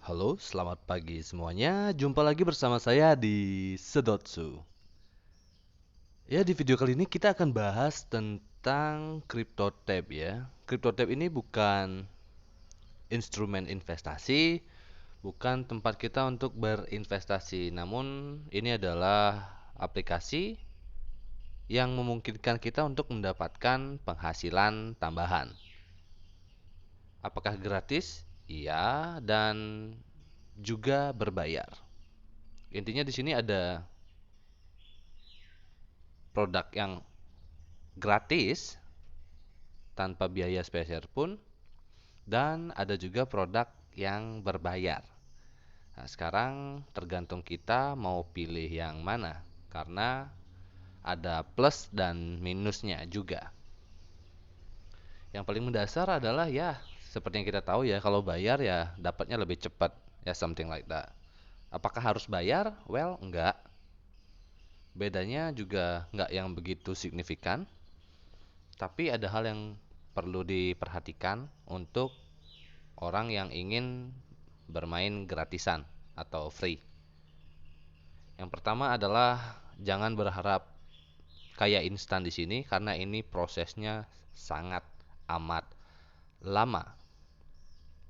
Halo, selamat pagi semuanya. Jumpa lagi bersama saya di Sedotsu. Ya, di video kali ini kita akan bahas tentang CryptoTab ya. CryptoTab ini bukan instrumen investasi, bukan tempat kita untuk berinvestasi. Namun, ini adalah aplikasi yang memungkinkan kita untuk mendapatkan penghasilan tambahan. Apakah gratis? Iya, dan juga berbayar. Intinya di sini ada produk yang gratis tanpa biaya spesial pun, dan ada juga produk yang berbayar. Nah, sekarang tergantung kita mau pilih yang mana, karena ada plus dan minusnya juga. Yang paling mendasar adalah ya seperti yang kita tahu ya, kalau bayar ya dapatnya lebih cepat, ya something like that. Apakah harus bayar? Well, enggak. Bedanya juga enggak yang begitu signifikan, tapi ada hal yang perlu diperhatikan untuk orang yang ingin bermain gratisan atau free. Yang pertama adalah jangan berharap kayak instan di sini karena ini prosesnya sangat amat lama.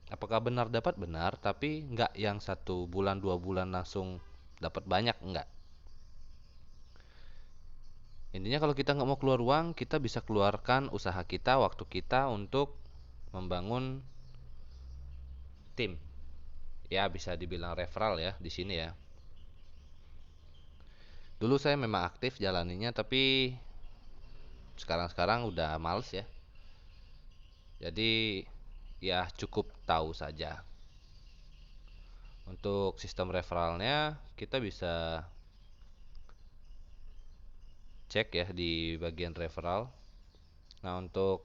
Apakah benar dapat? Benar, tapi nggak yang 1 bulan 2 bulan langsung dapat banyak, nggak. Intinya kalau kita nggak mau keluar uang, kita bisa keluarkan usaha kita, waktu kita untuk membangun tim. Ya bisa dibilang referral ya di sini ya. Dulu saya memang aktif jalaninya, tapi sekarang-sekarang udah males ya. Jadi ya cukup tahu saja. Untuk sistem referralnya kita bisa cek ya di bagian referral. Nah, untuk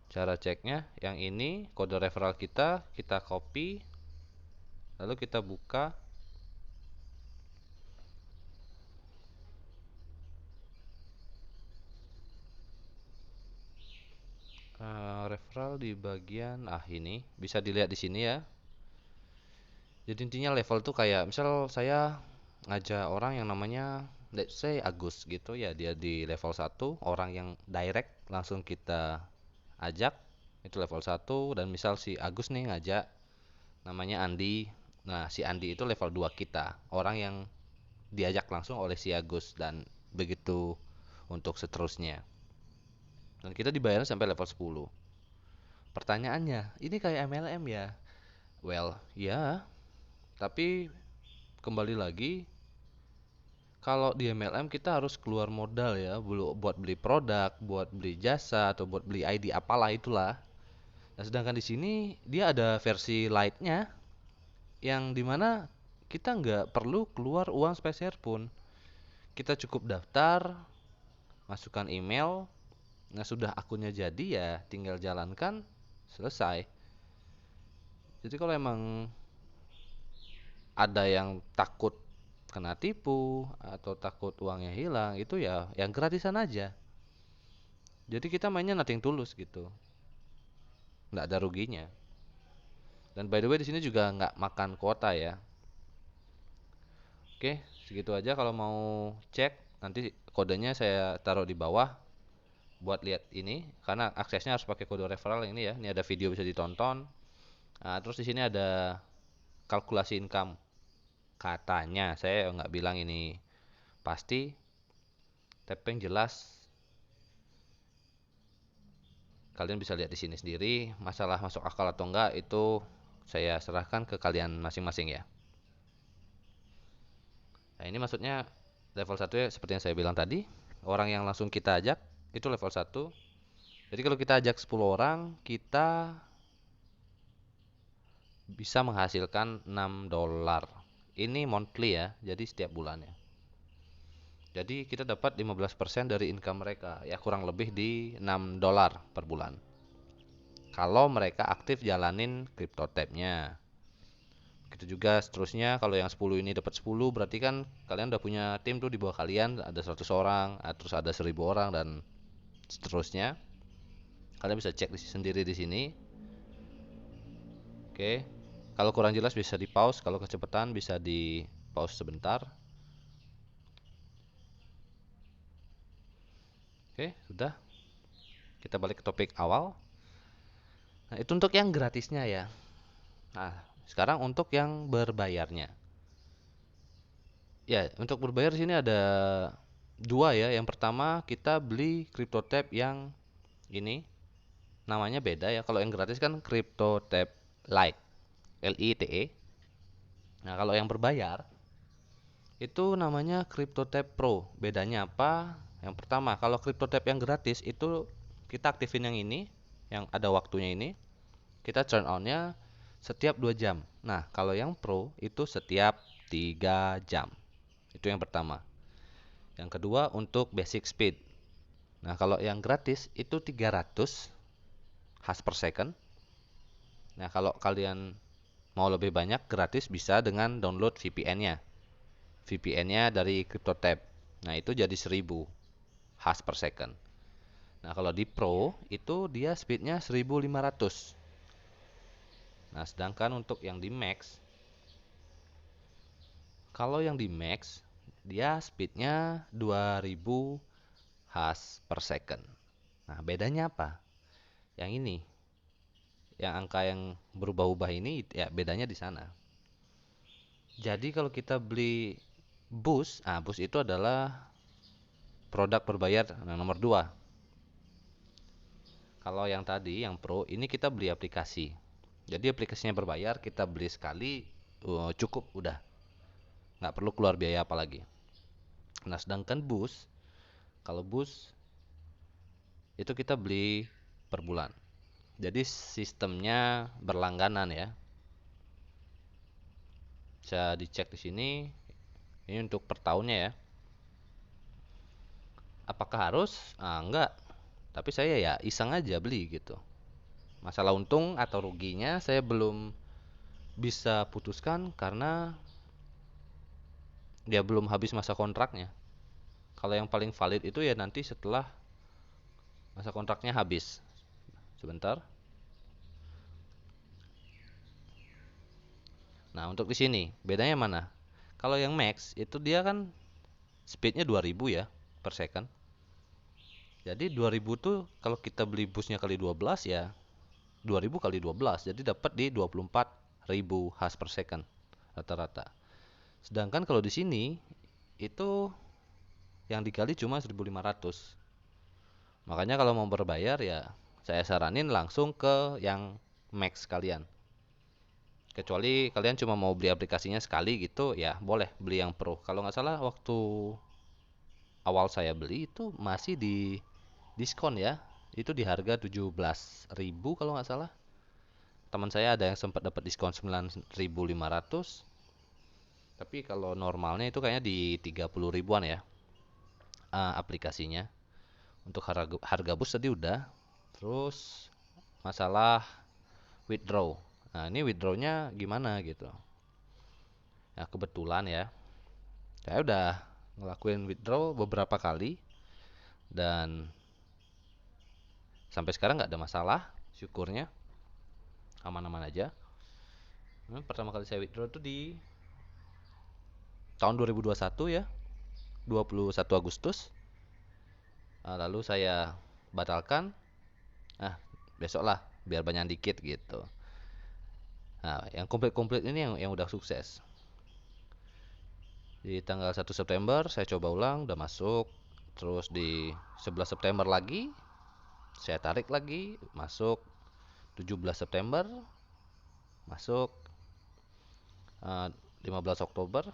cara ceknya yang ini kode referral kita copy, lalu kita buka. Referral di bagian ini bisa dilihat di sini ya. Jadi intinya level tuh kayak misal saya ngajak orang yang namanya let's say Agus gitu ya, dia di level 1, orang yang direct langsung kita ajak itu level 1. Dan misal si Agus nih ngajak namanya Andi. Nah, si Andi itu level 2 kita, orang yang diajak langsung oleh si Agus, dan begitu untuk seterusnya. Dan kita dibayar sampai level 10. Pertanyaannya, ini kayak MLM ya? Well, ya, tapi kembali lagi, kalau di MLM kita harus keluar modal ya, buat beli produk, buat beli jasa, atau buat beli ID apalah itulah. Nah, sedangkan di sini dia ada versi light-nya yang dimana kita nggak perlu keluar uang spesial pun. Kita cukup daftar, masukkan email, nah sudah akunnya jadi ya tinggal jalankan, selesai. Jadi kalau emang ada yang takut kena tipu atau takut uangnya hilang, itu ya yang gratisan aja. Jadi kita mainnya nothing tulus gitu, nggak ada ruginya. Dan by the way di sini juga nggak makan kuota ya. Oke, segitu aja. Kalau mau cek nanti kodenya saya taruh di bawah buat lihat ini, karena aksesnya harus pakai kode referral ini ya. Ini ada video bisa ditonton. Nah, terus di sini ada kalkulasi income. Katanya, saya nggak bilang ini pasti, tapi yang jelas kalian bisa lihat di sini sendiri. Masalah masuk akal atau enggak itu saya serahkan ke kalian masing-masing ya. Nah, ini maksudnya level 1 ya, seperti yang saya bilang tadi. Orang yang langsung kita ajak itu level 1. Jadi kalau kita ajak 10 orang, kita bisa menghasilkan $6. Ini monthly ya, jadi setiap bulannya. Jadi kita dapat 15% dari income mereka, ya kurang lebih di $6 per bulan. Kalau mereka aktif jalanin crypto tab-nya. Begitu juga seterusnya, kalau yang 10 ini dapat 10, berarti kan kalian udah punya tim tuh di bawah kalian, ada 100 orang, terus ada 1000 orang, dan seterusnya. Kalian bisa cek sendiri di sini. Oke. Kalau kurang jelas bisa di pause, kalau kecepatan bisa di pause sebentar. Oke, sudah. Kita balik ke topik awal. Nah, itu untuk yang gratisnya ya. Nah, sekarang untuk yang berbayarnya. Ya, untuk berbayar di sini ada dua ya. Yang pertama kita beli CryptoTab yang ini namanya beda ya. Kalau yang gratis kan CryptoTab Lite, LITE. Nah, kalau yang berbayar itu namanya CryptoTab Pro. Bedanya apa? Yang pertama, kalau CryptoTab yang gratis itu kita aktifin yang ini, yang ada waktunya ini, kita turn on-nya setiap 2 jam. Nah, kalau yang Pro itu setiap 3 jam. Itu yang pertama. Yang kedua untuk basic speed. Nah, kalau yang gratis itu 300 hash per second. Nah, kalau kalian mau lebih banyak gratis bisa dengan download VPN-nya. VPN-nya dari CryptoTab. Nah, itu jadi 1000 hash per second. Nah, kalau di Pro itu dia speednya 1500. Nah, sedangkan untuk yang di Max, kalau yang di Max dia speednya 2000 hash per second. Nah, bedanya apa? Yang ini, yang angka yang berubah-ubah ini ya bedanya di sana. Jadi kalau kita beli Boost, Boost itu adalah produk berbayar nomor 2. Kalau yang tadi, yang Pro, ini kita beli aplikasi. Jadi aplikasinya berbayar, kita beli sekali, cukup udah, nggak perlu keluar biaya apa lagi. Nah, sedangkan Boost, kalau Boost itu kita beli per bulan. Jadi sistemnya berlangganan ya. Bisa dicek di sini. Ini untuk per tahunnya ya. Apakah harus? Enggak. Tapi saya ya iseng aja beli gitu. Masalah untung atau ruginya saya belum bisa putuskan karena dia belum habis masa kontraknya. Kalau yang paling valid itu ya nanti setelah masa kontraknya habis. Sebentar. Nah, untuk di sini bedanya mana? Kalau yang max itu dia kan speednya 2000 ya per second. Jadi 2000 tuh kalau kita beli busnya kali 12 ya 2000 kali 12. Jadi dapat di 24.000 hash per second rata-rata. Sedangkan kalau di sini itu yang dikali cuma 1500. Makanya kalau mau berbayar ya saya saranin langsung ke yang max kalian. Kecuali kalian cuma mau beli aplikasinya sekali gitu ya boleh beli yang pro. Kalau nggak salah waktu awal saya beli itu masih di diskon ya. Itu di harga 17.000 kalau nggak salah. Teman saya ada yang sempat dapat diskon 9.500. Tapi kalau normalnya itu kayaknya di 30 ribuan ya aplikasinya. Untuk harga bus tadi udah. Terus masalah withdraw. Nah, ini withdrawnya gimana gitu. Nah, kebetulan ya, saya udah ngelakuin withdraw beberapa kali dan sampai sekarang nggak ada masalah, syukurnya aman-aman aja. Pertama kali saya withdraw itu di tahun 2021 ya, 21 Agustus. Lalu saya batalkan, besok lah biar banyak dikit gitu. Nah, yang komplit-komplit ini yang udah sukses. Di tanggal 1 September saya coba ulang, udah masuk. Terus di 11 September lagi, saya tarik lagi, masuk. 17 September, masuk. 15 Oktober.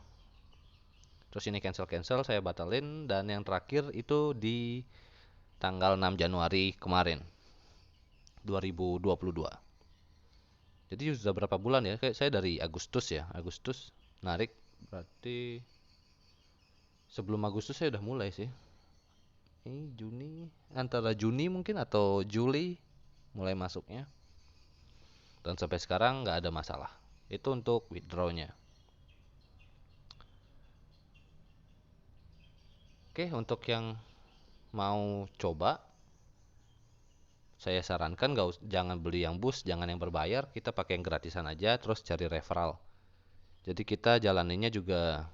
Terus ini cancel-cancel, saya batalin. Dan yang terakhir itu di tanggal 6 Januari kemarin, 2022. Jadi sudah berapa bulan ya? Kayak saya dari Agustus ya. Agustus narik, berarti sebelum Agustus saya udah mulai sih. Ini Juni, antara Juni mungkin atau Juli mulai masuknya. Dan sampai sekarang nggak ada masalah. Itu untuk withdrawnya. Oke, untuk yang mau coba, saya sarankan jangan beli yang bus, jangan yang berbayar, kita pakai yang gratisan aja, terus cari referral. Jadi kita jalaninnya juga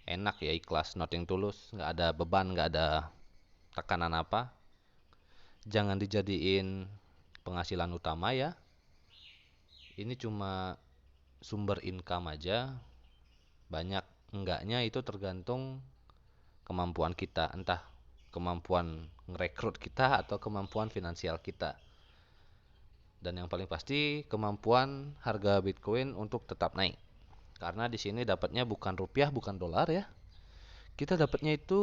enak ya, ikhlas, nothing tulus, nggak ada beban, nggak ada tekanan apa. Jangan dijadiin penghasilan utama ya. Ini cuma sumber income aja. Banyak enggaknya itu tergantung kemampuan kita, entah kemampuan ngerekrut kita atau kemampuan finansial kita. Dan yang paling pasti kemampuan harga Bitcoin untuk tetap naik. Karena di sini dapatnya bukan rupiah, bukan dolar ya. Kita dapatnya itu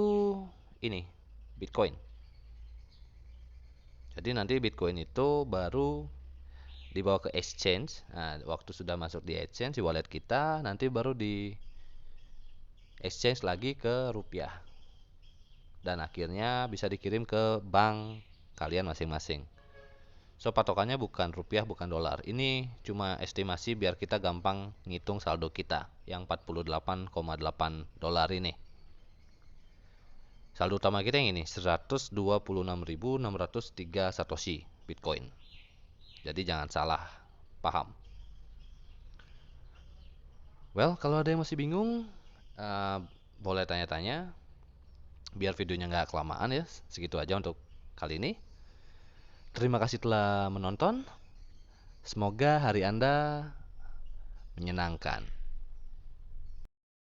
ini, Bitcoin. Jadi nanti Bitcoin itu baru dibawa ke exchange. Nah, waktu sudah masuk di exchange di wallet kita, nanti baru di exchange lagi ke rupiah. Dan akhirnya bisa dikirim ke bank kalian masing-masing. So patokannya bukan rupiah, bukan dolar. Ini cuma estimasi biar kita gampang ngitung saldo kita yang 48,8 dolar ini. Saldo utama kita yang ini 126.603 satoshi Bitcoin. Jadi jangan salah paham. Well, kalau ada yang masih bingung, boleh tanya-tanya. Biar videonya nggak kelamaan ya. Segitu aja untuk kali ini. Terima kasih telah menonton. Semoga hari Anda menyenangkan.